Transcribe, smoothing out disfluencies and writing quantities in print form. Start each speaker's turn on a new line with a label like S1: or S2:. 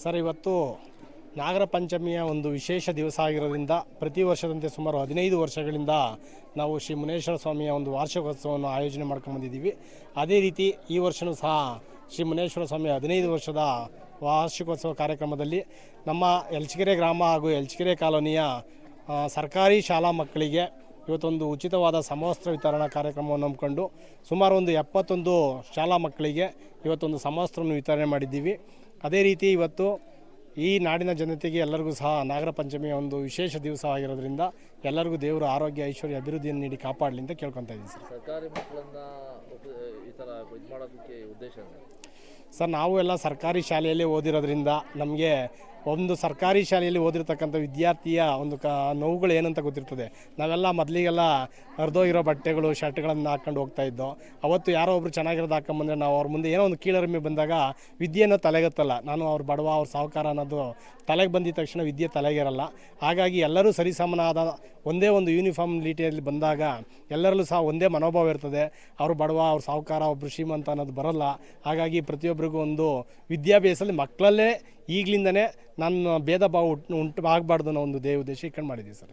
S1: Sir, ಇವತ್ತು ನಾಗರ ಪಂಚಮಿಯ ಒಂದು ವಿಶೇಷ ದಿವಸ ಆಗಿರೋದ್ರಿಂದ ಪ್ರತಿ ವರ್ಷದಂತೆ ಸುಮಾರು 15 ವರ್ಷಗಳಿಂದ ನಾವು ಶ್ರೀ ಮುನೇಶ್ವರ ಸ್ವಾಮಿಯ ಒಂದು ವಾರ್ಷಿಕೋತ್ಸವವನ್ನು ಆಯೋಜನೆ ಮಾಡ್ಕೊಂಡ್ಬಂದಿದ್ದೀವಿ. ಅದೇ ರೀತಿ ಈ ವರ್ಷವೂ ಸಹ ಶ್ರೀ ಮುನೇಶ್ವರ ಸ್ವಾಮಿಯ 15 ವರ್ಷದ ವಾರ್ಷಿಕೋತ್ಸವ ಕಾರ್ಯಕ್ರಮದಲ್ಲಿ ನಮ್ಮ ಎಲ್ಚಗೆರೆ ಗ್ರಾಮ ಹಾಗೂ ಎಲ್ಚಗೆರೆ ಕಾಲೋನಿಯ ಸರ್ಕಾರಿ ಶಾಲಾ ಮಕ್ಕಳಿಗೆ ಇವತ್ತೊಂದು ಉಚಿತವಾದ ಸಮವಸ್ತ್ರ ವಿತರಣಾ ಕಾರ್ಯಕ್ರಮವನ್ನು ಹಮ್ಮಿಕೊಂಡು ಸುಮಾರು ಒಂದು 71 ಶಾಲಾ ಮಕ್ಕಳಿಗೆ ಇವತ್ತೊಂದು ಸಮವಸ್ತ್ರವನ್ನು ವಿತರಣೆ ಮಾಡಿದ್ದೀವಿ. ಅದೇ ರೀತಿ ಇವತ್ತು ಈ ನಾಡಿನ ಜನತೆಗೆ ಎಲ್ಲರಿಗೂ ಸಹ ನಾಗರ ಪಂಚಮಿಯ ಒಂದು ವಿಶೇಷ ದಿವಸ ಆಗಿರೋದ್ರಿಂದ ಎಲ್ಲರಿಗೂ ದೇವರು ಆರೋಗ್ಯ ಐಶ್ವರ್ಯ ಅಭಿವೃದ್ಧಿಯನ್ನು ನೀಡಿ ಕಾಪಾಡಲಿ ಅಂತ ಕೇಳ್ಕೊತಾ ಇದ್ದೀನಿ ಸರ್.
S2: ಸರ್ಕಾರಿ ಮಕ್ಕಳನ್ನು ಈ ಥರ ಇದು ಮಾಡೋದಕ್ಕೆ ಉದ್ದೇಶ
S1: ಸರ್, ನಾವು ಎಲ್ಲ ಸರ್ಕಾರಿ ಶಾಲೆಯಲ್ಲಿ ಓದಿರೋದ್ರಿಂದ ನಮಗೆ ಒಂದು ಸರ್ಕಾರಿ ಶಾಲೆಯಲ್ಲಿ ಓದಿರ್ತಕ್ಕಂಥ ವಿದ್ಯಾರ್ಥಿಯ ಒಂದು ನೋವುಗಳು ಏನಂತ ಗೊತ್ತಿರ್ತದೆ. ನಾವೆಲ್ಲ ಮೊದಲಿಗೆಲ್ಲ ಹರಿದೋಗಿರೋ ಬಟ್ಟೆಗಳು ಶರ್ಟ್ಗಳನ್ನು ಹಾಕ್ಕೊಂಡು ಹೋಗ್ತಾ ಇದ್ದೋ. ಅವತ್ತು ಯಾರೋ ಒಬ್ರು ಚೆನ್ನಾಗಿರೋದು ಹಾಕೊಂಬಂದರೆ ನಾವು ಅವ್ರ ಮುಂದೆ ಏನೋ ಒಂದು ಕೀಳರಿಮೆ ಬಂದಾಗ ವಿದ್ಯೆನೋ ತಲೆಗತ್ತಲ್ಲ. ನಾನು ಅವ್ರು ಬಡವ ಅವ್ರ ಸಾಹುಕಾರ ಅನ್ನೋದು ತಲೆಗೆ ಬಂದಿದ ತಕ್ಷಣ ವಿದ್ಯೆ ತಲೆಗಿರಲ್ಲ. ಹಾಗಾಗಿ ಎಲ್ಲರೂ ಸರಿಸಮನಾದ ಒಂದೇ ಒಂದು ಯೂನಿಫಾರ್ಮ್ ಲೀಟಿಯಲ್ಲಿ ಬಂದಾಗ ಎಲ್ಲರಲ್ಲೂ ಸಹ ಒಂದೇ ಮನೋಭಾವ ಇರ್ತದೆ. ಅವರು ಬಡವ ಅವ್ರ ಸಾಹುಕಾರ ಒಬ್ಬರು ಶ್ರೀಮಂತ ಅನ್ನೋದು ಬರೋಲ್ಲ. ಹಾಗಾಗಿ ಪ್ರತಿಯೊಬ್ಬರಿಗೂ ಒಂದು ವಿದ್ಯಾಭ್ಯಾಸದಲ್ಲಿ ಮಕ್ಕಳಲ್ಲೇ ಈಗಲಿಂದನೇ ನಾನು ಭೇದ ಭಾವ ಉಂಟು ಆಗಬಾರ್ದು ಅನ್ನೋ ಒಂದು ಉದ್ದೇಶ ಇಟ್ಕೊಂಡು ಮಾಡಿದ್ದೀವಿ ಸರ್.